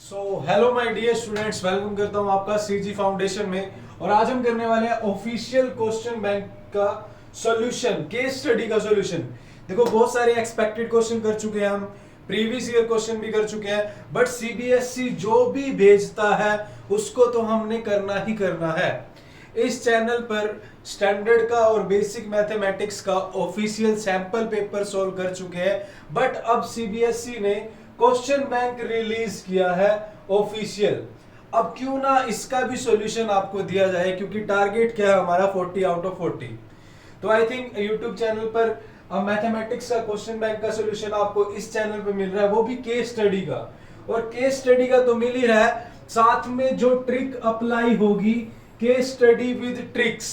Hello my dear students, welcome करता हूं आपका सीजी फाउंडेशन में। और आज हम करने वाले हैं ऑफिशियल क्वेश्चन बैंक का सॉल्यूशन, केस स्टडी का सॉल्यूशन। देखो, बहुत सारे एक्सपेक्टेड क्वेश्चन कर चुके हैं हम, प्रीवियस ईयर क्वेश्चन भी कर चुके हैं, बट सीबीएसई जो भी भेजता है उसको तो हमने करना ही करना है। इस चैनल पर स्टैंडर्ड का और बेसिक मैथमेटिक्स का ऑफिशियल सैंपल पेपर सॉल्व कर चुके हैं, बट अब सीबीएसई ने क्वेश्चन बैंक रिलीज किया है ऑफिशियल। अब क्यों ना इसका भी सॉल्यूशन आपको दिया जाए, क्योंकि टारगेट क्या है हमारा 40 आउट ऑफ 40। तो आई थिंक यूट्यूब चैनल पर मैथमेटिक्स का क्वेश्चन बैंक का सॉल्यूशन आपको इस चैनल पे मिल रहा है, वो भी केस स्टडी का। और केस स्टडी का तो मिल ही रहा है, साथ में जो ट्रिक अप्लाई होगी, केस स्टडी विद ट्रिक्स।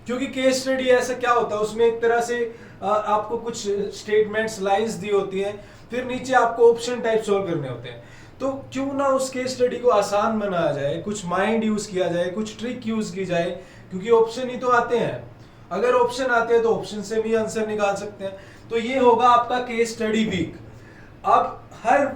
क्योंकि केस स्टडी ऐसा क्या होता है, उसमें एक तरह से आपको कुछ स्टेटमेंट्स लाइंस दी होती हैं, फिर नीचे आपको ऑप्शन टाइप सॉल्व करने होते हैं। तो क्यों ना उस केस स्टडी को आसान बनाया जाए, कुछ माइंड यूज किया जाए, कुछ ट्रिक यूज की जाए, क्योंकि ऑप्शन ही तो आते हैं। अगर ऑप्शन आते हैं तो ऑप्शन से भी आंसर निकाल सकते हैं। तो ये होगा आपका केस स्टडी वीक। अब हर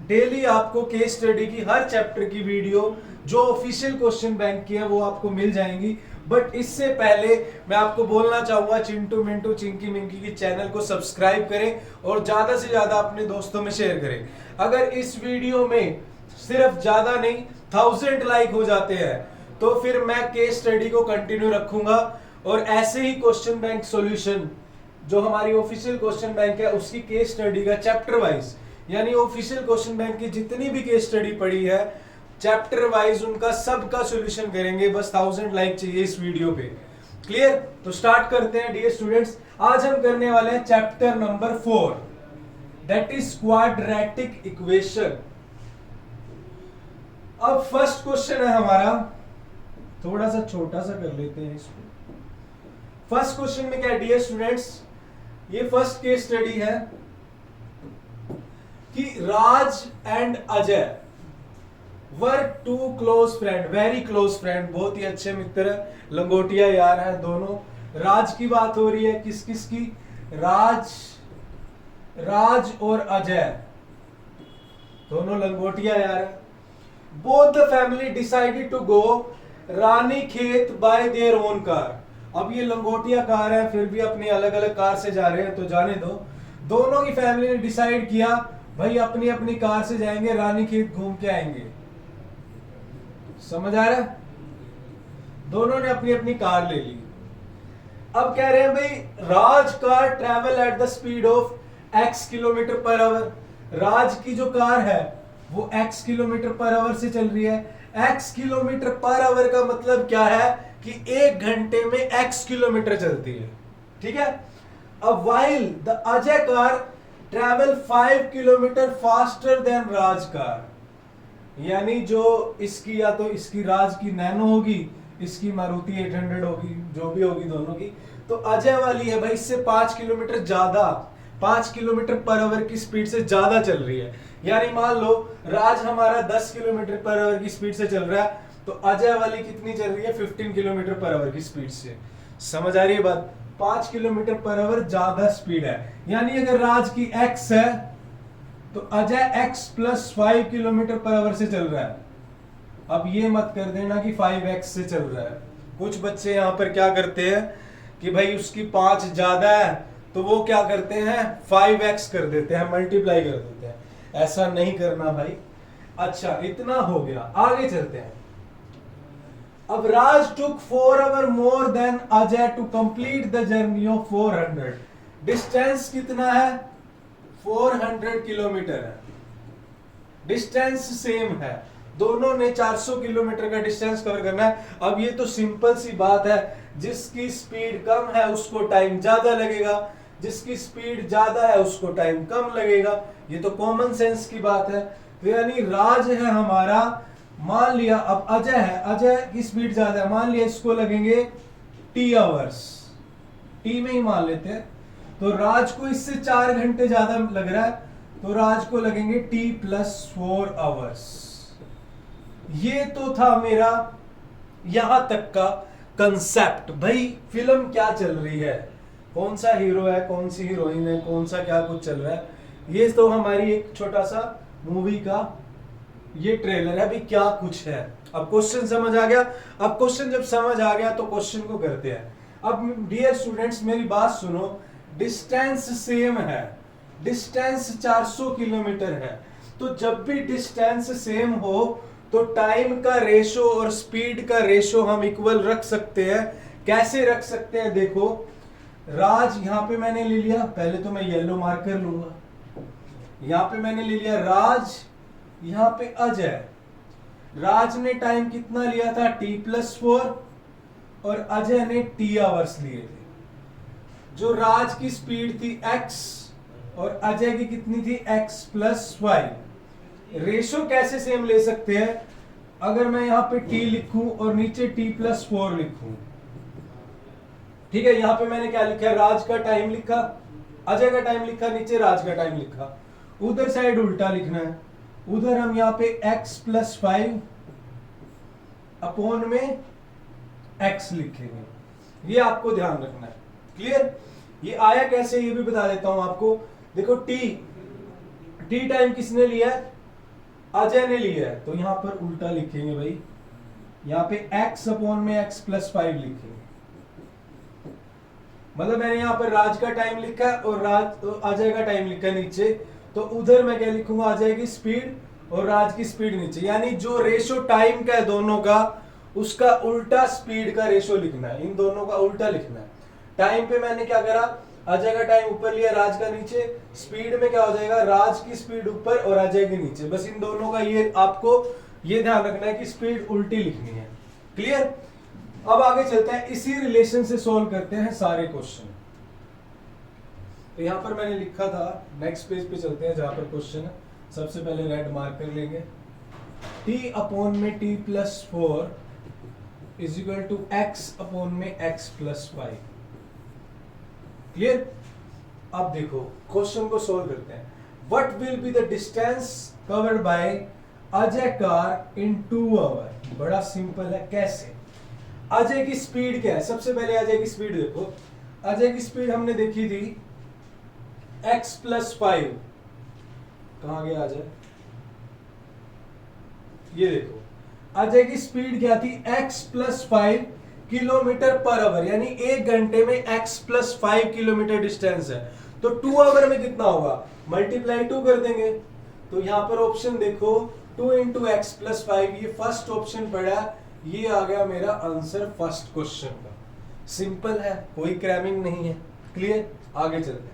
डेली आपको केस स्टडी की हर चैप्टर की वीडियो जो ऑफिशियल क्वेश्चन बैंक की है वो आपको मिल जाएंगी। बट इससे पहले मैं आपको बोलना चाहूंगा, चिंटू मिंटू चिंकी मिंकी की चैनल को सब्सक्राइब करें और ज्यादा से ज्यादा अपने दोस्तों में शेयर करें। अगर इस वीडियो में सिर्फ ज्यादा नहीं 1000 लाइक हो जाते हैं तो फिर मैं केस स्टडी को कंटिन्यू रखूंगा। और ऐसे ही क्वेश्चन बैंक सॉल्यूशन जो हमारी ऑफिशियल क्वेश्चन बैंक है उसकी केस स्टडी का चैप्टर वाइज, यानी ऑफिशियल क्वेश्चन बैंक की जितनी भी केस स्टडी पड़ी है चैप्टर वाइज, उनका सबका सॉल्यूशन करेंगे। बस 1000 लाइक चाहिए इस वीडियो पे। क्लियर? तो स्टार्ट करते हैं डियर स्टूडेंट्स। आज हम करने वाले हैं chapter number 4, that is quadratic equation. अब फर्स्ट क्वेश्चन है हमारा, थोड़ा सा छोटा सा कर लेते हैं इसको। फर्स्ट क्वेश्चन में क्या है डियर स्टूडेंट्स, ये फर्स्ट केस स्टडी है कि Raj and Ajay were to close friend, very close friend, बहुत ही अच्छे मित्र, लंगोटिया यार है दोनों। राज की बात हो रही है, किस किस की? राज और अजय दोनों लंगोटिया यार है। Both the family decided to go Ranikhet by their own car. अब ये लंगोटिया कार है, फिर भी अपनी अलग अलग कार से जा रहे हैं, तो जाने दो। दोनों की फैमिली ने डिसाइड किया भाई अपनी अपनी कार से जाएंगे, रानी खेत घूम के आएंगे। समझ आ रहा है? दोनों ने अपनी अपनी कार ले ली। अब कह रहे हैं भाई Raj car travel at the speed of x kilometre per hour. Raj की जो कार है वो x किलोमीटर पर आवर से चल रही है। x किलोमीटर पर आवर का मतलब क्या है कि 1 घंटे में x किलोमीटर चलती है। ठीक है? अब while the Ajay car travel 5 kilometre faster than Raj car, यानी जो इसकी या तो इसकी राज की नैनो होगी, इसकी मारुति 800 होगी, जो भी होगी दोनों की, तो अजय वाली है भाई इससे 5 किलोमीटर ज्यादा, 5 किलोमीटर पर आवर की स्पीड से ज्यादा चल रही है। यानी मान लो राज हमारा 10 किलोमीटर पर आवर की स्पीड से चल रहा है, तो अजय वाली कितनी चल रही है? 15 किलोमीटर पर आवर की स्पीड से। समझ आ रही है बात? 5 किलोमीटर पर आवर ज्यादा स्पीड है। यानी अगर राज की x है तो Ajay x plus 5 kilometre per our से चल रहा है। अब ये मत कर देना कि 5x से चल रहा है। कुछ बच्चे यहां पर क्या करते हैं कि भाई उसकी 5 ज्यादा है तो वो क्या करते हैं 5x कर देते हैं, मल्टीप्लाई कर देते हैं। ऐसा नहीं करना भाई। अच्छा, इतना हो गया, आगे चलते हैं। अब Raj took 4 hour more than Ajay to complete the journey of 400। Distance कितना है? 400 किलोमीटर है। डिस्टेंस सेम है, दोनों ने 400 किलोमीटर का डिस्टेंस कवर करना है। अब ये तो सिंपल सी बात है, जिसकी स्पीड कम है उसको टाइम ज्यादा लगेगा, जिसकी स्पीड ज्यादा है उसको टाइम कम लगेगा। ये तो कॉमन सेंस की बात है। तो यानी राज है हमारा, मान लिया अब अजय है, अजय की स्पीड ज्यादा है, मान लिया इसको लगेंगे t आवर्स, t में ही मान लेते हैं। तो राज को इससे 4 घंटे ज्यादा लग रहा है, तो राज को लगेंगे t प्लस 4 आवर्स। ये तो था मेरा यहां तक का कंसेप्ट। भाई फिल्म क्या चल रही है, कौन सा हीरो है, कौन सी हीरोइन है, कौन सा क्या कुछ चल रहा है, ये तो हमारी एक छोटा सा मूवी का ये ट्रेलर है। अभी क्या कुछ है, अब क्वेश्चन समझ आ गया। अब क्वेश्चन जब समझ आ गया तो क्वेश्चन को करते हैं। अब डियर स्टूडेंट्स मेरी बात सुनो, डिस्टेंस सेम है, डिस्टेंस 400 किलोमीटर है। तो जब भी डिस्टेंस सेम हो तो टाइम का रेशो और स्पीड का रेशो हम इक्वल रख सकते हैं। कैसे रख सकते हैं, देखो राज यहां पे मैंने ले लिया, पहले तो मैं येलो मार्कर लूंगा, यहां पे मैंने ले लिया राज, यहां पे अजय। राज ने टाइम कितना लिया था t+4 और अजय ने t आवर्स लिए थे। जो राज की स्पीड थी x और अजय की कितनी थी x+y। रेशो कैसे सेम ले सकते हैं, अगर मैं यहां पे t लिखूं और नीचे t+4 लिखूं, ठीक है। यहां पे मैंने क्या लिखा, राज का टाइम लिखा, अजय का टाइम लिखा, नीचे राज का टाइम लिखा। उधर साइड उल्टा लिखना है, उधर हम यहां पे x+5 अपॉन में x लिखेंगे। ये आपको ध्यान रखना है, क्लियर। ये आया कैसे ये भी बता देता हूं आपको। देखो t टाइम किसने लिया है, अजय ने लिया है, तो यहां पर उल्टा लिखेंगे भाई, यहां पे x अपॉन में x+5 लिखेंगे। मतलब मैंने यहां पर राज का टाइम लिखा है और अजय का टाइम लिखा है नीचे, तो उधर मैं क्या लिखूंगा, अजय की स्पीड और राज की स्पीड नीचे। यानी जो रेशो टाइम का है दोनों का, उसका उल्टा स्पीड का रेशो लिखना है, इन दोनों का उल्टा लिखना है। टाइम पे मैंने क्या करा, अजय का टाइम ऊपर लिया, राज का नीचे। स्पीड में क्या हो जाएगा, राज की स्पीड ऊपर और अजय के नीचे। बस इन दोनों का ये आपको ये ध्यान रखना है कि स्पीड उल्टी लिखनी है, क्लियर। अब आगे चलते हैं, इसी रिलेशन से सॉल्व करते हैं सारे क्वेश्चन। तो यहां पर मैंने लिखा था, नेक्स्ट पेज पे चलते हैं जहां पर क्वेश्चन है। सबसे पहले रेड मार्कर लेंगे, t अपॉन में t+4 is equal to x upon में x+y, क्लियर। अब देखो क्वेश्चन को सॉल्व करते हैं। What will be the distance covered by Ajay car in 2 hour. बड़ा सिंपल है, कैसे, अजय की स्पीड क्या है, सबसे पहले अजय की स्पीड देखो। अजय की स्पीड हमने देखी थी x+5, कहां गया अजय, ये देखो अजय की स्पीड क्या थी x+5 किलोमीटर पर आवर, यानी 1 घंटे में x+5 किलोमीटर डिस्टेंस है। तो 2 आवर में कितना होगा, मल्टीप्लाई 2 कर देंगे। तो यहां पर ऑप्शन देखो 2 × x+5, ये फर्स्ट ऑप्शन पड़ा, ये आ गया मेरा आंसर फर्स्ट क्वेश्चन का। सिंपल है, कोई क्रैमिंग नहीं है, क्लियर। आगे चलते हैं।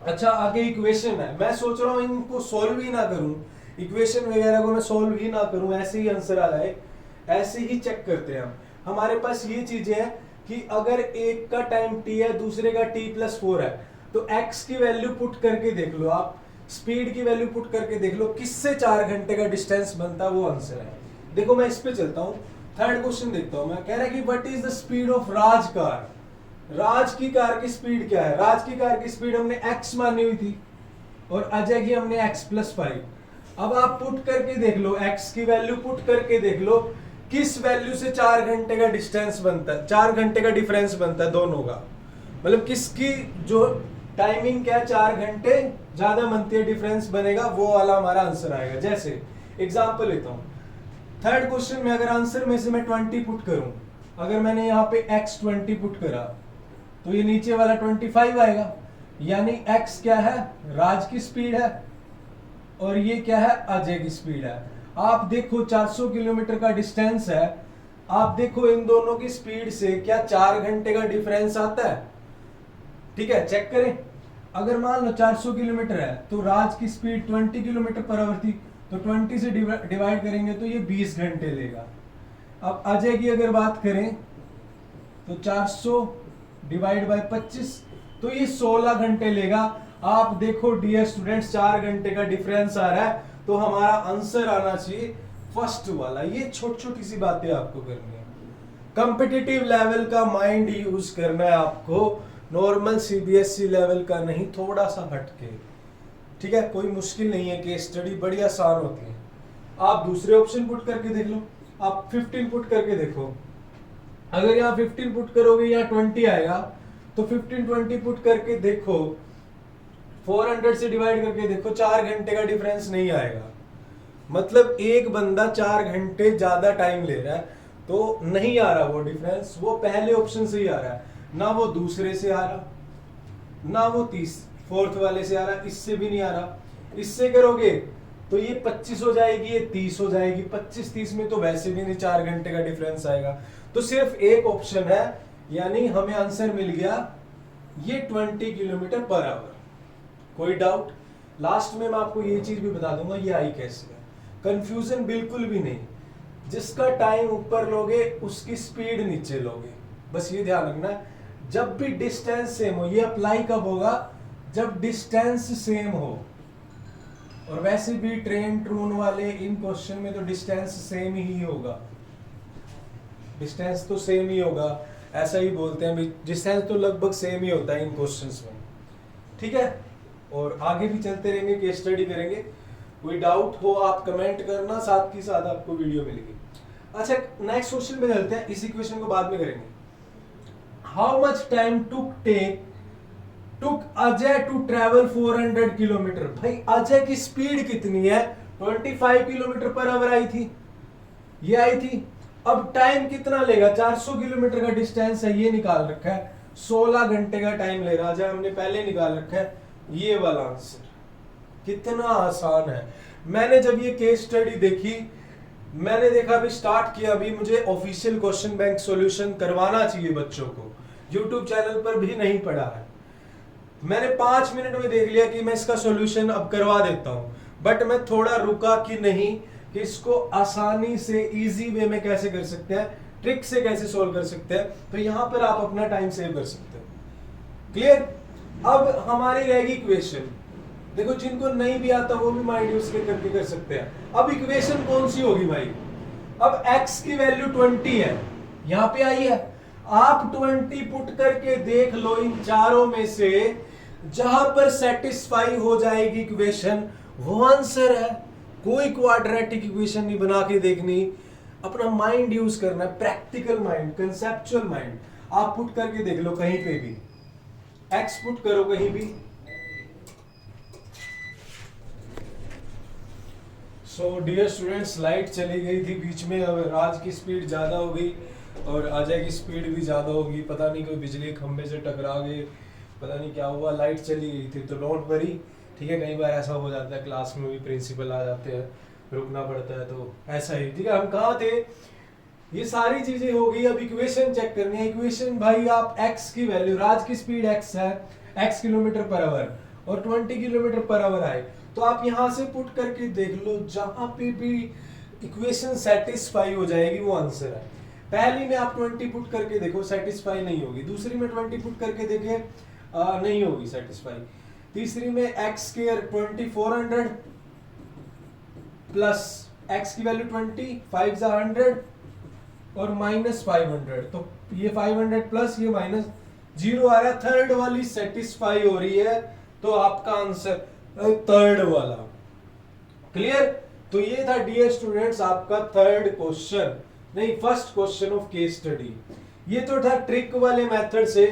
अच्छा आगे इक्वेशन है, मैं सोच रहा हूं इनको सॉल्व ही ना करूं, इक्वेशन वगैरह को मैं सॉल्व ही ना करूं, ऐसे ही आंसर आ जाए, ऐसे ही चेक करते हैं हम। हमारे पास ये चीजें हैं कि अगर एक का टाइम t है, दूसरे का t+4 है, तो x की वैल्यू पुट करके देख लो आप, स्पीड की वैल्यू पुट करके देख लो, किससे 4 घंटे का डिस्टेंस बनता है, वो आंसर है। देखो मैं इस पे चलता हूं, थर्ड क्वेश्चन देखता हूं मैं। कह रहा है कि what is the speed of Raj car. Raj की कार की स्पीड क्या है, राज की कार की स्पीड हमने x मानी हुई थी और अजय की हमने x+5। अब आप पुट करके देख लो, x की वैल्यू पुट करके देख लो, किस वैल्यू से 4 घंटे का डिस्टेंस बनता है, 4 घंटे का डिफरेंस बनता है दोनों का। मतलब किसकी जो टाइमिंग क्या 4 घंटे ज्यादा बनती है, डिफरेंस बनेगा, वो वाला हमारा आंसर आएगा। जैसे एग्जांपल लेता हूं, थर्ड क्वेश्चन में अगर आंसर में से मैं 20 पुट करूं, अगर मैंने यहां पे x20 पुट करा तो ये नीचे वाला 25 आएगा। यानी x क्या है, राज की स्पीड है और ये क्या है, अजय की स्पीड है। आप देखो 400 किलोमीटर का डिस्टेंस है, आप देखो इन दोनों की स्पीड से क्या 4 घंटे का डिफरेंस आता है, ठीक है, चेक करें। अगर मान लो 400 किलोमीटर है तो राज की स्पीड 20 किलोमीटर पर आवर थी, तो 20 से डिवाइड करेंगे तो ये 20 घंटे लेगा। अब अजय की अगर बात करें तो 400 डिवाइड बाय 25, तो ये 16 घंटे लेगा। आप देखो डियर स्टूडेंट्स 4 घंटे का डिफरेंस आ रहा है, तो हमारा आंसर आना चाहिए फर्स्ट वाला। ये छोटी छोटी सी बातें आपको करनी है, कॉम्पिटिटिव लेवल का माइंड यूज करना है आपको, नॉर्मल सीबीएसई लेवल का नहीं, थोड़ा सा हटके, ठीक है। कोई मुश्किल नहीं है, केस स्टडी बड़ी आसान होती है। आप दूसरे ऑप्शन पुट करके देख लो, आप 15 पुट करके देखो, अगर यहाँ 15 पुट करोगे यहाँ 20 आएगा, तो 15 20 पुट करके देखो, 400 से डिवाइड करके देखो, 4 घंटे का डिफरेंस नहीं आएगा। मतलब एक बंदा 4 घंटे ज्यादा टाइम ले रहा है, तो नहीं आ रहा वो डिफरेंस, वो पहले ऑप्शन से ही आ रहा है, ना वो दूसरे से आ रहा, ना वो फोर्थ वाले से आ रहा, इससे भी नहीं आ रहा। इससे करोगे तो ये 25 हो जाएगी, ये 30 हो जाएगी, 25-30 में तो वैसे भी नहीं 4 घंटे का डिफरेंस आएगा। तो सिर्फ एक ऑप्शन है, यानी हमें आंसर मिल गया ये 20 किलोमीटर पर आवर। कोई डाउट? लास्ट में मैं आपको ये चीज भी बता दूंगा ये आई कैसे है, कंफ्यूजन बिल्कुल भी नहीं। जिसका टाइम ऊपर लोगे उसकी स्पीड नीचे लोगे, बस ये ध्यान रखना। जब भी डिस्टेंस सेम हो, ये अप्लाई कब होगा? जब डिस्टेंस सेम हो। और वैसे भी ट्रेन ट्रून वाले इन क्वेश्चन में तो डिस्टेंस सेम ही होगा, डिस्टेंस तो सेम ही होगा, ऐसा ही बोलते हैं, डिस्टेंस तो लगभग सेम ही होता है इन क्वेश्चंस में, ठीक है। और आगे भी चलते रहेंगे, केस स्टडी करेंगे। कोई डाउट हो आप कमेंट करना, साथ ही साथ आपको वीडियो मिलेगी। अच्छा, नेक्स्ट क्वेश्चन में चलते हैं, इस इक्वेशन को बाद में करेंगे। How much time took Ajay to travel 400 kilometre. भाई अजय की स्पीड कितनी है? 25 किलोमीटर पर आवर आई थी, ये आई थी। अब टाइम कितना लेगा? 400 किलोमीटर का डिस्टेंस है, ये निकाल रखा है, 16 घंटे का टाइम ले रहा है, हमने पहले निकाल रखा है ये वाला आंसर। कितना आसान है। मैंने जब ये केस स्टडी देखी, मैंने देखा अभी स्टार्ट किया, अभी मुझे ऑफिशियल क्वेश्चन बैंक सॉल्यूशन करवाना चाहिए बच्चों को, यूट्यूब चैनल पर भी नहीं पड़ा है। मैंने 5 मिनट में देख लिया कि मैं इसका सॉल्यूशन अब करवा देता हूं, बट मैं थोड़ा रुका कि नहीं, कि इसको आसानी से इजी वे में कैसे कर सकते हैं, ट्रिक से कैसे सॉल्व कर सकते हैं। तो यहां पर आप अपना टाइम सेव कर सकते हो। क्लियर? अब हमारी रहेगी इक्वेशन। देखो जिनको नहीं भी आता वो भी माइंड यूज करके कर सकते हैं। अब इक्वेशन कौन सी होगी भाई? अब x की वैल्यू 20 है, यहां पे आई है, आप 20 पुट करके देख लो इन चारों में से जहां पर सेटिस्फाई हो जाएगी इक्वेशन वो आंसर है। कोई क्वाड्रेटिक इक्वेशन नहीं बना के देखनी, अपना माइंड यूज करना है, प्रैक्टिकल माइंड, कंसेप्चुअल माइंड। आप पुट करके देख लो कहीं पे भी, x पुट करो कहीं भी। सो डियर स्टूडेंट्स, लाइट चली गई थी बीच में, अब राज की स्पीड ज्यादा हो गई और अजय की स्पीड भी ज्यादा होगी, पता नहीं कोई बिजली के खंभे से टकरा गए, पता नहीं क्या हुआ, लाइट चली गई थी। तो डोंट वरी, ठीक है, कई बार ऐसा हो जाता है, क्लास में भी प्रिंसिपल आ जाते हैं, रुकना पड़ता है, तो ऐसा ही, ठीक है। हम कहाँ थे? ये सारी चीजें हो गई, अब इक्वेशन चेक करनी है। इक्वेशन भाई आप x की वैल्यू, राज की स्पीड x है, x किलोमीटर पर आवर और 20 किलोमीटर पर आवर आए, तो आप यहां से पुट करके देख लो, जहां पे भी इक्वेशन सेटिस्फाई हो जाएगी वो आंसर है। पहली में आप 20 पुट करके देखो, सेटिस्फाई नहीं होगी। दूसरी में 20 पुट करके देखे, नहीं होगी सेटिस्फाई। तीसरी में x स्क्वायर 2400 प्लस x की वैल्यू 20, 5 जा 100 और माइनस 500, तो ये 500 प्लस ये माइनस 0 आ रहा है। थर्ड वाली सेटिस्फाई हो रही है, तो आपका आंसर थर्ड वाला। क्लियर? तो ये था डियर स्टूडेंट्स आपका थर्ड क्वेश्चन, नहीं first question of case study. ये तो था ट्रिक वाले मेथड से,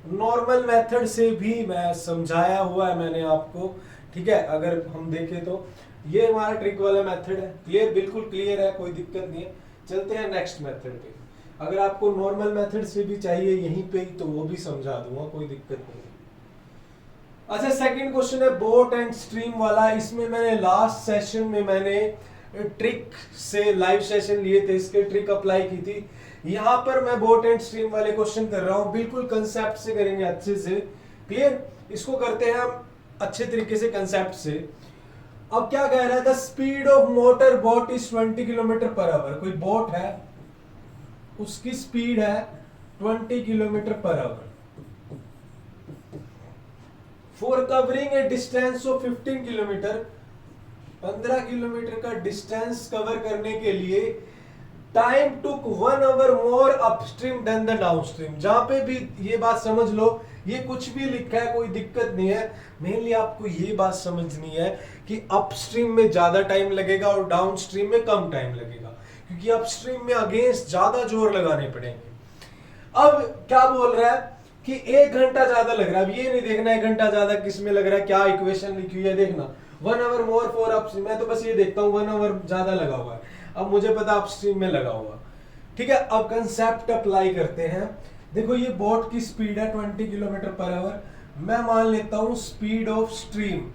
नॉर्मल मेथड से भी मैं समझाया हुआ है मैंने आपको, ठीक है। अगर हम देखें तो ये हमारा ट्रिक वाला मेथड है। क्लियर? बिल्कुल क्लियर है, कोई दिक्कत नहीं है। चलते हैं नेक्स्ट मेथड पे। अगर आपको नॉर्मल मेथड से भी चाहिए यहीं पे ही, तो वो भी समझा दूंगा, कोई दिक्कत नहीं। अच्छा, सेकंड क्वेश्चन है बोट एंड स्ट्रीम वाला। इसमें मैंने लास्ट सेशन में मैंने ट्रिक से लाइव सेशन लिए थे, इसके ट्रिक अप्लाई की थी। यहां पर मैं बोट एंड स्ट्रीम वाले क्वेश्चन कर रहा हूं, बिल्कुल कंसेप्ट से करेंगे अच्छे से। क्लियर? इसको करते हैं हम अच्छे तरीके से कंसेप्ट से। अब क्या कह रहा है? The speed of motor boat is 20 kilometre per hour. कोई बोट है, उसकी स्पीड है 20 kilometre per hour. For covering a distance of 15 kilometre, 15 kilometre का डिस्टेंस कवर करने के लिए time took 1 hour more upstream than the downstream. जहां पे भी ये बात समझ लो, ये कुछ भी लिखा है कोई दिक्कत नहीं है, मेनली आपको ये बात समझनी है कि अपस्ट्रीम में ज्यादा टाइम लगेगा और डाउनस्ट्रीम में कम टाइम लगेगा, क्योंकि अपस्ट्रीम में अगेंस्ट ज्यादा जोर लगाने पड़ेंगे। अब क्या बोल रहा है कि 1 घंटा ज्यादा लग रहा है। अब ये नहीं देखना 1 घंटा ज्यादा किस में लग रहा है, क्या इक्वेशन लिखी हुई है देखना, 1 आवर मोर फॉर अपस्ट्रीम, मैं तो बस ये देखता हूँ 1 आवर ज्यादा लगा हुआ है, अब मुझे पता अपस्ट्रीम में लगा हुआ। ठीक है, अब कंसेप्ट अप्लाई करते हैं। देखो ये बोट की स्पीड है 20 किलोमीटर पर आवर, मैं मान लेता हूं speed of stream,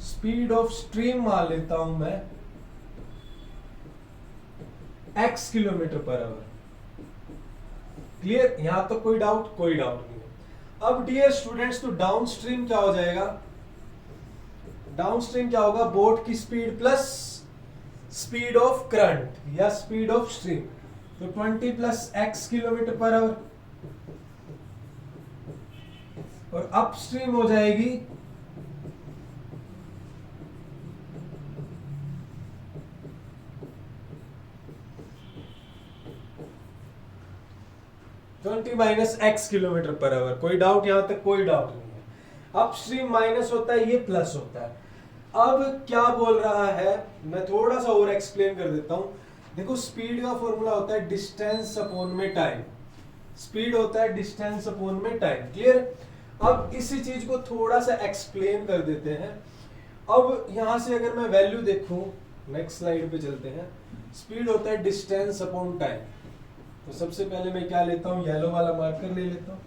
speed of stream मान लेता हूं मैं x kilometre per our. Clear, यहां तो कोई डाउट नहीं है। अब डियर स्टूडेंट्स, तो डाउन स्ट्रीम क्या हो जाएगा, डाउन स्ट्रीम क्या होगा, बोट की speed plus speed of current या स्पीड ऑफ स्ट्रीम, तो 20 plus x kilometre per our, और अपस्ट्रीम हो जाएगी 20 minus x kilometre per hour. कोई डाउट, यहां तक कोई डाउट नहीं है। अपस्ट्रीम माइनस होता है, ये प्लस होता है। अब क्या बोल रहा है, मैं थोड़ा सा और एक्सप्लेन कर देता हूं। देखो स्पीड का फॉर्मूला होता है डिस्टेंस अपॉन में टाइम, स्पीड होता है डिस्टेंस अपॉन में टाइम। क्लियर, अब इसी चीज को थोड़ा सा एक्सप्लेन कर देते हैं। अब यहां से अगर मैं वैल्यू देखूं, नेक्स्ट स्लाइड पे चलते हैं, स्पीड होता है डिस्टेंस अपॉन टाइम। तो सबसे पहले मैं क्या लेता हूं, येलो वाला मार्कर ले लेता हूं।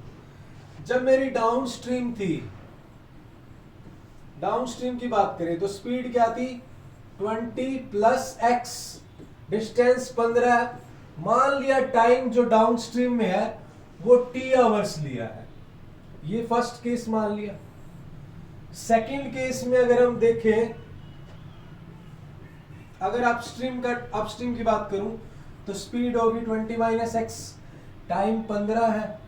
जब मेरी डाउन स्ट्रीम थी, डाउन स्ट्रीम की बात करें तो स्पीड क्या थी 20 प्लस x, डिस्टेंस 15, मान लिया टाइम जो डाउन स्ट्रीम में है वो t आवर्स लिया है, ये फर्स्ट केस मान लिया। सेकंड केस में अगर हम देखें, अगर अपस्ट्रीम की बात करूं तो स्पीड होगी 20 माइनस एक्स, टाइम 15 है,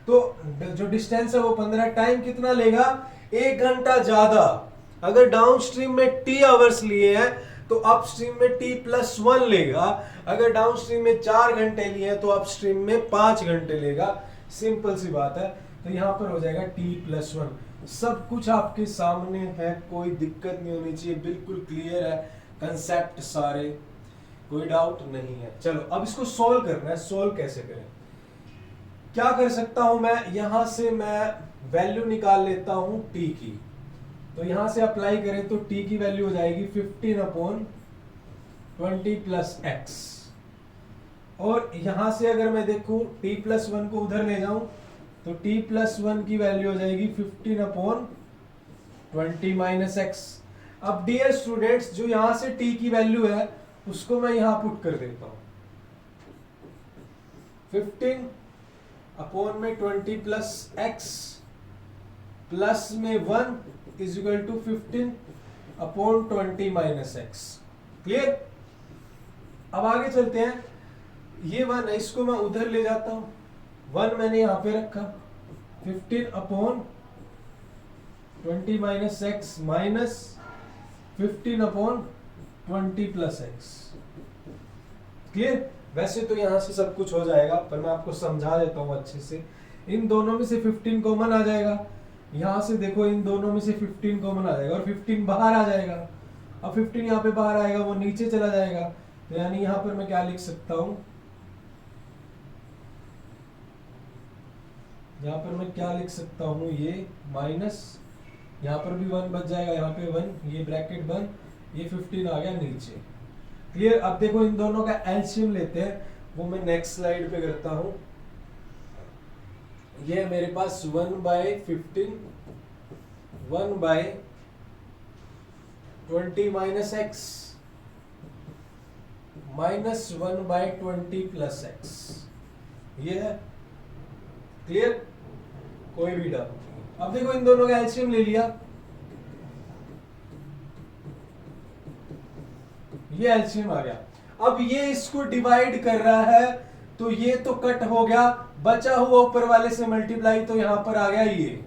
तो जो डिस्टेंस है वो 15, टाइम कितना लेगा 1 घंटा ज्यादा। अगर डाउन स्ट्रीम में टी आवर्स लिए हैं तो अपस्ट्रीम में टी प्लस 1 लेगा, अगर डाउन स्ट्रीम में 4 घंटे लिए हैं तो अपस्ट्रीम में 5 घंटे लेगा। सिंपल सी बात है, तो यहां पर हो जाएगा टी प्लस 1। सब कुछ आपके सामने है, कोई दिक्कत नहीं होनी चाहिए, बिल्कुल क्लियर है कंसेप्ट सारे, कोई डाउट नहीं है। चलो अब इसको सोल्व करना है, सोल्व कैसे करें, क्या कर सकता हूं मैं, यहां से मैं वैल्यू निकाल लेता हूं t की, तो यहां से अप्लाई करें तो t की वैल्यू हो जाएगी 15 अपॉन 20 प्लस एक्स, और यहां से अगर मैं देखूं t प्लस 1 को उधर ले जाऊं तो t प्लस 1 की वैल्यू हो जाएगी 15 अपॉन 20 माइनस एक्स। अब डियर स्टूडेंट्स, जो यहां से t की वैल्यू है उसको मैं यहां पुट कर देता हूं, 15 अपॉन में 20 प्लस एक्स प्लस में 1 is equal to 15 upon 20 minus x. Clear, अब आगे चलते हैं। ये 1 है, इसको मैं उधर ले जाता हूं, 1 मैंने यहां पे रखा, 15 upon 20 minus x minus 15 upon 20 plus x. Clear, वैसे तो यहां से सब कुछ हो जाएगा, पर मैं आपको समझा देता हूं अच्छे से। इन दोनों में से 15 कॉमन आ जाएगा, यहां से देखो इन दोनों में से 15 कॉमन आ जाएगा और 15 बाहर आ जाएगा। अब 15 यहां पे बाहर आएगा, वो नीचे चला जाएगा, तो यानी यहां पर मैं क्या लिख सकता हूं, यहां पर मैं क्या लिख सकता हूं, ये माइनस, यहां पर भी 1 बच जाएगा, यहां पे 1, ये ब्रैकेट बंद, ये 15 आ गया नीचे। क्लियर, अब देखो इन दोनों का एलसीएम लेते हैं, वो मैं नेक्स्ट स्लाइड पे करता हूं। ये मेरे पास 1/15, 1/20 minus x minus 1/20 plus x, ये है। क्लियर, कोई भी डाउट नहीं। अब देखो इन दोनों का एलसीएम ले लिया, ये एलसीएम आ गया। अब ये इसको डिवाइड कर रहा है, तो ये तो कट हो गया, बचा हुआ ऊपर वाले से मल्टीप्लाई, तो यहां पर आ गया ये,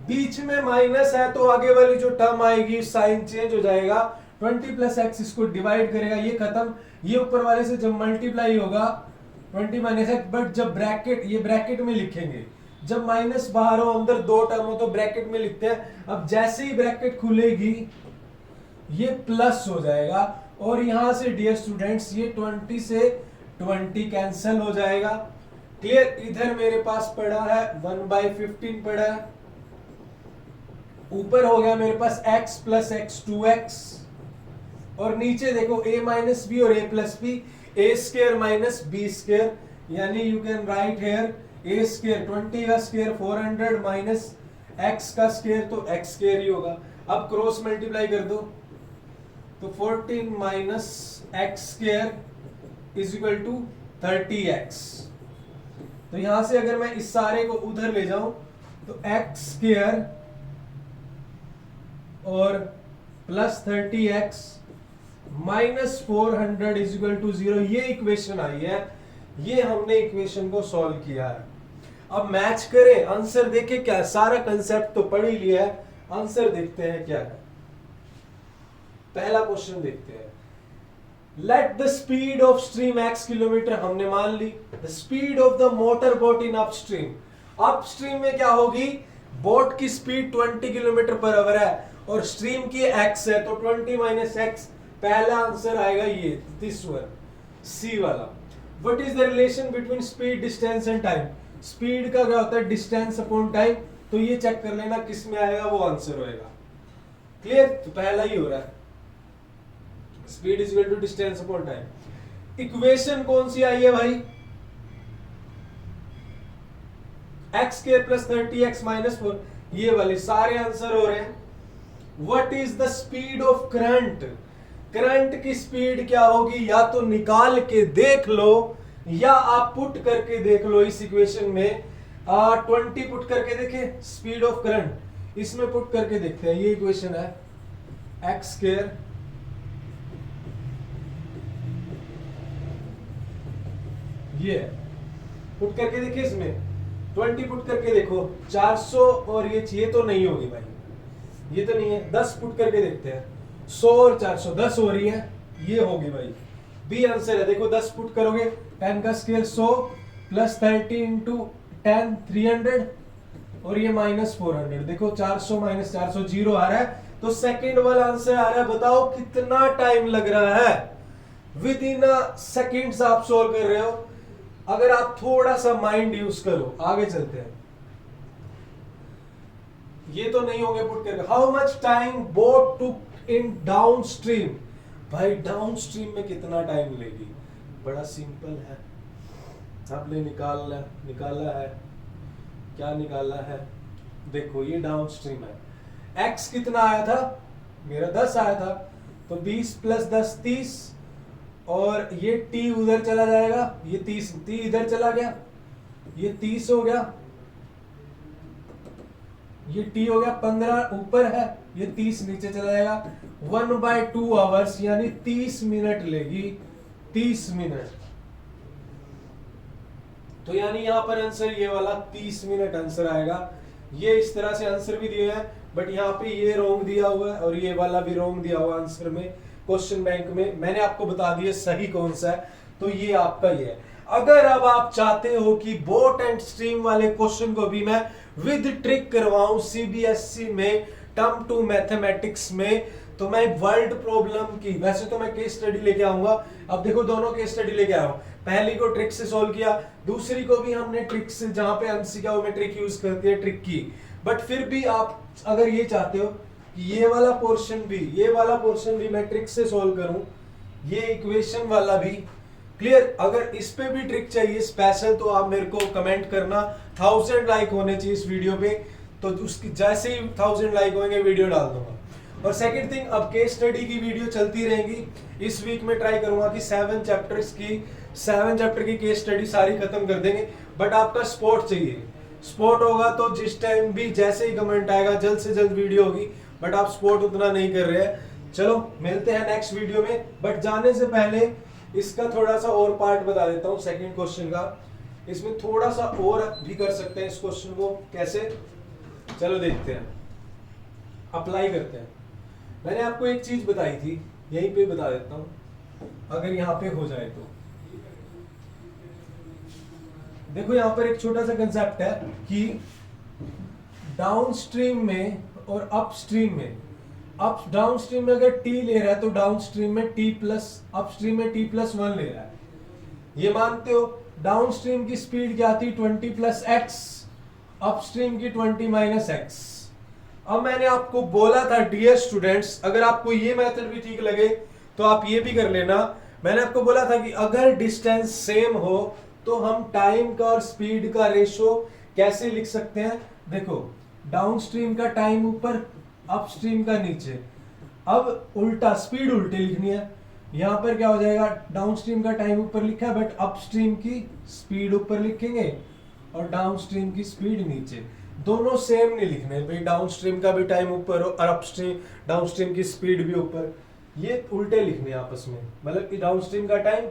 बीच में माइनस है तो आगे वाली जो टर्म आएगी साइन चेंज हो जाएगा, 20 प्लस एक्स इसको डिवाइड करेगा, ये खत्म, ये ऊपर वाले से जब मल्टीप्लाई होगा 20 माइनस एक्स, बट जब ब्रैकेट, ये ब्रैकेट में लिखेंगे, जब माइनस बाहर हो अंदर दो टर्म हो तो ब्रैकेट में लिखते हैं। अब जैसे ही ब्रैकेट खुलेगी ये प्लस हो जाएगा, और यहां से डियर स्टूडेंट्स ये 20 से 20 कैंसिल हो जाएगा। क्लियर, इधर मेरे पास पड़ा है 1/15 पड़ा है, ऊपर हो गया मेरे पास x प्लस एक्स 2x, और नीचे देखो a माइनस बी और a plus B, A square minus B square, यानी you can write here a square 20 का स्केयर 400 माइनस x का स्केयर तो x स्केयर ही होगा। अब क्रॉस मल्टीप्लाई कर दो तो 14 minus X square is equal to 30x। तो यहां से अगर मैं इस सारे को उधर ले जाऊं तो एक्स स्केयर और plus 30x minus 400 is equal to 0, ये इक्वेशन आई है, ये हमने इक्वेशन को सॉल्व किया है। अब मैच करें, आंसर देखें क्या, सारा कंसेप्ट तो पढ़ ही लिया है, आंसर देखते हैं क्या है। पहला क्वेश्चन देखते हैं, let the speed of stream x kilometre, हमने मान ली the speed of the motor boat in upstream. Upstream में क्या होगी, बोट की स्पीड 20 किलोमीटर पर आवर है और स्ट्रीम की x है, तो 20 माइनस एक्स, पहला आंसर आएगा ये दिस वन, सी वाला। What is the relation between speed distance and time, speed का क्या होता है डिस्टेंस अपॉन टाइम, तो ये चेक कर लेना किस में आएगा वो आंसर होएगा। क्लियर, तो पहला ही हो रहा है, speed is equal to distance upon time. Equation कौन सी आई है भाई, x square plus 30x minus 4, ये वाली, सारे आंसर हो रहे हैं। What is the speed of current, current की स्पीड क्या होगी, या तो निकाल के देख लो या आप पुट करके देख लो इस इक्वेशन में। 20 पुट करके देखें, स्पीड ऑफ करंट, इसमें पुट करके देखते हैं। ये इक्वेशन है एक्स स्क्वायर ये पुट करके देखिए, इसमें 20 पुट करके देखो 400, और ये तो नहीं होगी भाई, ये तो नहीं है। 10 पुट करके देखते हैं, 100 और 400 10 हो रही है, ये होगी भाई, बी आंसर है। देखो 10 पुट करोगे 10 का स्क्वायर 100 प्लस 30 इंटू 10 300 और ये माइनस 400, देखो 400 माइनस 400 जीरो आ रहा है, तो सेकंड वाला आंसर आ रहा है। बताओ कितना टाइम लग रहा है, विद इन सेकंड्स आप सोल्व कर रहे हो, अगर आप थोड़ा सा माइंड यूज करो। आगे चलते हैं, ये तो नहीं होंगे पुट करके। How much time boat took in down stream, भाई डाउन स्ट्रीम में कितना टाइम लेगी, बड़ा सिंपल है, आपने निकाला है, क्या निकाला है, देखो ये डाउन स्ट्रीम है, x कितना आया था मेरा 10 आया था, तो 20 प्लस 10 30, और ये t उधर चला जाएगा, ये 30 t इधर चला गया, ये 30 हो गया, ये t हो गया 15 ऊपर है, ये 30 नीचे चला जाएगा, 1/2 आवर्स यानी 30 मिनट लेगी, 30 मिनट। तो यानी यहां पर आंसर ये वाला 30 मिनट आंसर आएगा। ये इस तरह से आंसर भी दिए हैं, बट यहाँ पे ये रोंग दिया हुआ है और ये वाला भी रोंग दिया हुआ आंसर में, क्वेश्चन बैंक में मैंने आपको बता दिया सही कौन सा है, तो ये आपका ये है। अगर अब आप चाहते हो कि बोट एंड स्ट्रीम वाले क्वेश्चन को भी मैं विद ट्रिक करवाऊं सीबीएसई में टर्म टू मैथमेटिक्स में, तो मैं वर्ल्ड प्रॉब्लम की, वैसे तो मैं केस स्टडी लेके आऊंगा। अब देखो दोनों केस स्टडी लेके आया हूं, पहली को ट्रिक से सॉल्व किया, दूसरी को भी हमने ट्रिक से, जहां पे एमसीक्यू में ट्रिक यूज करती है ट्रिक की। बट फिर भी आप अगर ये चाहते हो कि ये वाला पोर्शन भी मैं ट्रिक से सॉल्व करूं, ये इक्वेशन वाला भी, क्लियर, अगर इस पे भी ट्रिक चाहिए स्पेशल, तो आप मेरे को कमेंट करना, 1000 लाइक होने चाहिए इस वीडियो पे, तो उसकी जैसे ही 1000 लाइक होंगे वीडियो डाल दूंगा। और सेकंड थिंग, अब केस स्टडी की वीडियो चलती रहेंगी, इस वीक में ट्राई करूंगा कि 7 चैप्टर की केस स्टडी सारी खत्म कर देंगे। बट आपका सपोर्ट चाहिए, सपोर्ट होगा तो जिस टाइम भी जैसे ही कमेंट आएगा जल्द से जल्द वीडियो होगी, बट आप सपोर्ट उतना नहीं कर रहे हैं। चलो मिलते हैं नेक्स्ट वीडियो में, बट जाने से पहले इसका थोड़ा सा और पार्ट बता देता हूं, सेकंड क्वेश्चन का, इसमें थोड़ा सा और भी कर सकते हैं इस क्वेश्चन को, कैसे, चलो देखते हैं, अप्लाई करते हैं। मैंने आपको एक चीज बताई थी, यहीं पे बता देता हूं, अगर यहां पे हो जाए तो देखो, यहां पर एक छोटा सा कंसेप्ट है कि डाउनस्ट्रीम में और अपस्ट्रीम में, डाउनस्ट्रीम में अगर t ले रहा है तो डाउनस्ट्रीम में t प्लस, अपस्ट्रीम में t प्लस 1 ले रहा है, ये मानते हो। डाउनस्ट्रीम की स्पीड क्या थी 20 प्लस एक्स, अपस्ट्रीम की 20 माइनस एक्स, अब मैंने आपको बोला था डियर स्टूडेंट्स, अगर आपको ये मेथड भी ठीक लगे तो आप ये भी कर लेना। मैंने आपको बोला था कि अगर डिस्टेंस सेम हो तो हम टाइम का और स्पीड का रेशो कैसे लिख सकते हैं। देखो, डाउनस्ट्रीम का टाइम ऊपर, अपस्ट्रीम का नीचे। अब उल्टा स्पीड उल्टी लिखनी है। यहां पर क्या हो जाएगा, डाउनस्ट्रीम का टाइम ऊपर लिखा है बट अपस्ट्रीम की स्पीड ऊपर लिखेंगे और डाउनस्ट्रीम की स्पीड नीचे। दोनों सेम नहीं लिखने भाई, डाउनस्ट्रीम का भी टाइम ऊपर हो और अपस्ट्रीम डाउनस्ट्रीम की स्पीड भी ऊपर, ये उल्टे लिखने आपस में। मतलब कि डाउनस्ट्रीम का टाइम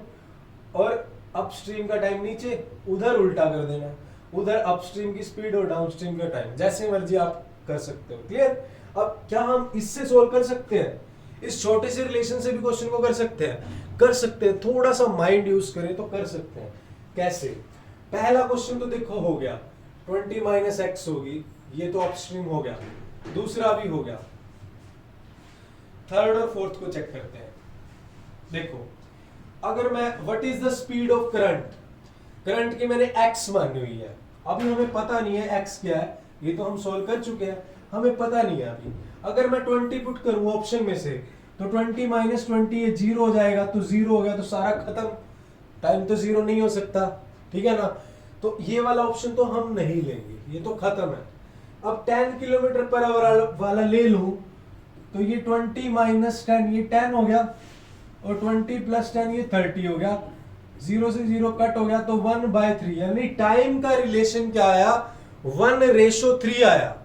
और अपस्ट्रीम का टाइम नीचे, उधर उल्टा कर देना, उधर अपस्ट्रीम की स्पीड और डाउनस्ट्रीम का टाइम, जैसे मर्जी आप कर सकते हो। क्लियर। अब क्या हम इससे सोल्व कर सकते हैं, इस छोटे से रिलेशन से भी क्वेश्चन को कर सकते हैं? कर सकते हैं, थोड़ा सा माइंड यूज करें तो कर सकते हैं। कैसे? पहला क्वेश्चन तो देखो हो गया, 20 माइनस एक्स होगी, ये तो अपस्ट्रीम हो गया, दूसरा भी हो गया। थर्ड और फोर्थ को चेक करते हैं। देखो, अगर मैं what is the speed of current, current की मैंने x मानी हुई है, अभी हमें पता नहीं है x क्या है, ये तो हम सॉल्व कर चुके हैं, हमें पता नहीं है अभी। अगर मैं 20 पुट करूं ऑप्शन में से तो 20 माइनस 20 ये 0 हो जाएगा, तो 0 हो गया तो सारा खत्म, टाइम तो 0 नहीं हो सकता, ठीक है ना। तो ये वाला ऑप्शन तो हम नहीं लेंगे, ये तो खत्म है। अब 10 किलोमीटर पर आवर वाला ले लूं तो ये 20 माइनस 10 ये 10 हो गया और 20 प्लस 10 ये 30 हो गया, 0 से 0 कट हो गया तो 1/3, यानी टाइम का रिलेशन क्या आया, 1:3 आया।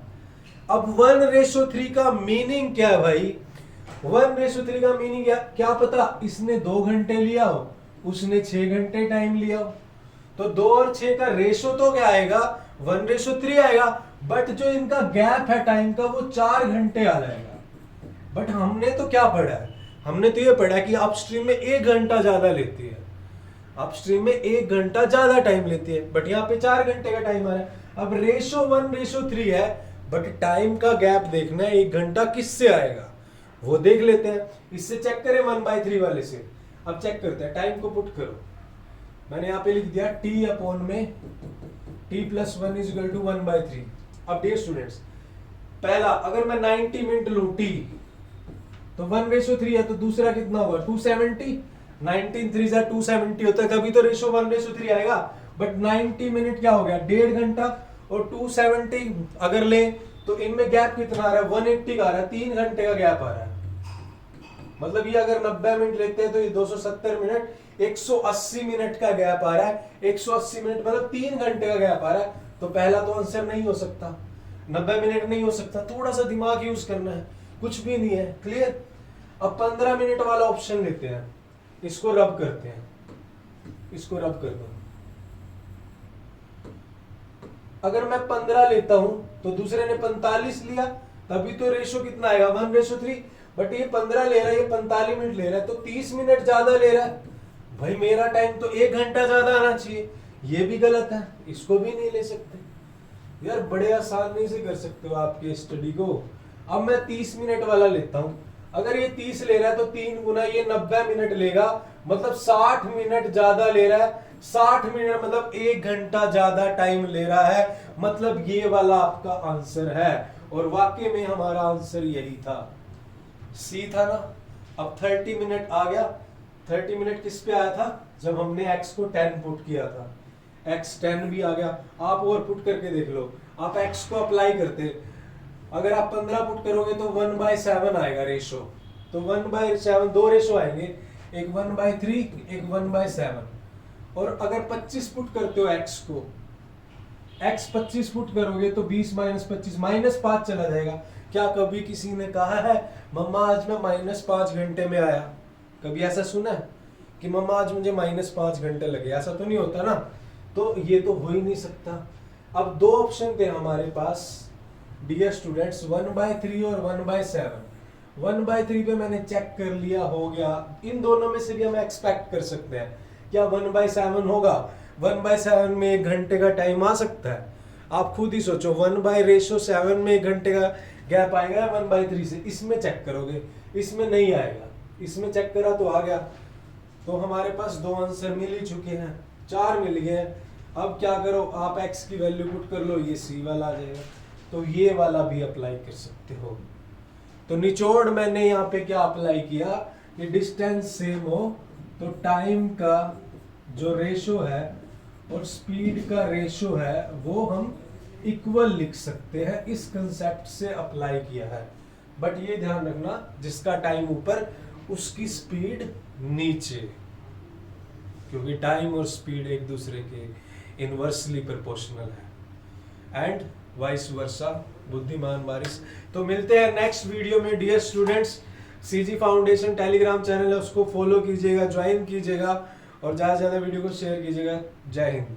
अब 1:3 का मीनिंग क्या है भाई, 1:3 का मीनिंग क्या पता इसने 2 घंटे लिया हो, उसने 6 घंटे टाइम लिया हो, तो 2 और 6 का रेशो तो क्या आएगा, 1:3 आएगा। बट जो इनका गैप है टाइम का वो 4 घंटे आ जाएगा। बट हमने तो क्या पढ़ा है, हमने तो ये पढ़ा कि अपस्ट्रीम में 1 घंटा ज्यादा लेती है, अपस्ट्रीम में 1 घंटा ज्यादा टाइम लेती है, बट यहाँ पे 4 घंटे का टाइम आ रहा है। अब रेशो 1:3 है, बट टाइम का गैप देखना है 1 घंटा किससे आएगा, वो देख लेते हैं। इससे चेक करें 1/3 वाले से। अब चेक करते हैं, टाइम को पुट करो। मैंने यहाँ पे लिख दिया t अपॉन में t plus 1 is equal to 1/3। अब डियर स्टूडेंट्स, पहला अगर मैं 90 मिनट लूं t तो 1:3 है, तो दूसरा कितना होगा 270, 19 3 270 होता है, तभी तो रेशो 1:3 आएगा। बट 90 मिनट क्या हो गया, 1.5 घंटा, और 270 अगर ले तो इनमें गैप कितना आ रहा है, 180 का आ रहा है, 3 घंटे का गैप आ रहा है। मतलब ये अगर 90 मिनट लेते हैं तो ये 270 मिनट, 180 मिनट का गैप आ रहा है। 180 मिनट मतलब 3 घंटे का गैप आ रहा है, तो पहला तो आंसर नहीं हो सकता, 90 मिनट नहीं हो सकता। थोड़ा सा दिमाग यूज करना है, कुछ भी नहीं है। क्लियर। अब 15 मिनट वाला ऑप्शन लेते हैं, इसको रब करते हैं, इसको रब कर दो। अगर मैं 15 लेता हूं तो दूसरे ने 45 लिया, तभी तो रेशो कितना आएगा 1:3। बट ये 15 ले रहा है, ये 45 मिनट ले रहा है, तो 30 मिनट ज्यादा ले रहा है। भाई मेरा टाइम तो 1 घंटा ज्यादा आना चाहिए, ये भी गलत है, इसको भी नहीं ले सकते। यार बड़े आसानी से कर सकते हो आपके स्टडी को। अब मैं 30 मिनट वाला लेता हूं, अगर ये 30 ले रहा है तो 3 गुना ये 90 मिनट लेगा, मतलब 60 मिनट ज्यादा ले रहा है। 60 मिनट मतलब 1 घंटा ज्यादा टाइम ले रहा है, मतलब ये वाला आपका आंसर है। और वाकई में हमारा आंसर यही था, सी था ना। अब 30 मिनट आ गया। 30 मिनट किस पे आया था, जब हमने x को 10 पुट किया था, x 10 भी आ गया। आप और पुट करके देख लो, आप x को अप्लाई करते, अगर आप 15 पुट करोगे तो 1/7 आएगा रेशो, तो 1/7 दो रेशो आएंगे, एक 1/3 एक 1/7। और अगर 25 पुट करते हो x को, x 25 पुट करोगे तो 20 माइनस 25 -5 चला जाएगा। क्या कभी किसी ने कहा है मम्मा आज मैं -5 घंटे में आया? कभी ऐसा सुना है कि मम्मा आज मुझे -5 घंटे लगे? ऐसा तो नहीं होता ना, तो ये तो हो ही नहीं सकता। अब दो ऑप्शन थे हमारे पास डियर स्टूडेंट्स, 1/3 और 1/7। 1/3 पे मैंने चेक कर लिया, हो गया। इन दोनों में से भी हम एक्सपेक्ट कर सकते हैं क्या 1/7 होगा? 1/7 में 1 घंटे का टाइम आ सकता है? आप खुद ही सोचो, 1/7 में 1 घंटे का गैप आएगा 1/3 से? इसमें चेक करोगे, इसमें नहीं आएगा। इसमें चेक करा तो आ गया। तो हमारे पास दो आंसर मिल ही चुके हैं, 4 मिल गए हैं। अब क्या करो, आप x की वैल्यू पुट कर लो, ये c वाला आ जाएगा। तो ये वाला भी अप्लाई कर सकते हो। तो निचोड़ मैंने यहाँ पे क्या अप्लाई किया कि डिस्टेंस सेम हो तो टाइम का जो रेशो है और स्पीड का रेशो है वो हम इक्वल लिख सकते हैं, इस कंसेप्ट से अप्लाई किया है। बट ये ध्यान रखना जिसका टाइम ऊपर उसकी स्पीड नीचे, क्योंकि टाइम और स्पीड एक दूसरे के इनवर्सली प्रोपोर्शनल है एंड वाइस वर्सा। बुद्धिमान बारिश। तो मिलते हैं नेक्स्ट वीडियो में dear students. CG foundation Telegram channel है, उसको फॉलो कीजिएगा, ज्वाइन कीजिएगा और ज़्यादा से ज़्यादा वीडियो को शेयर कीजिएगा। जय हिंद।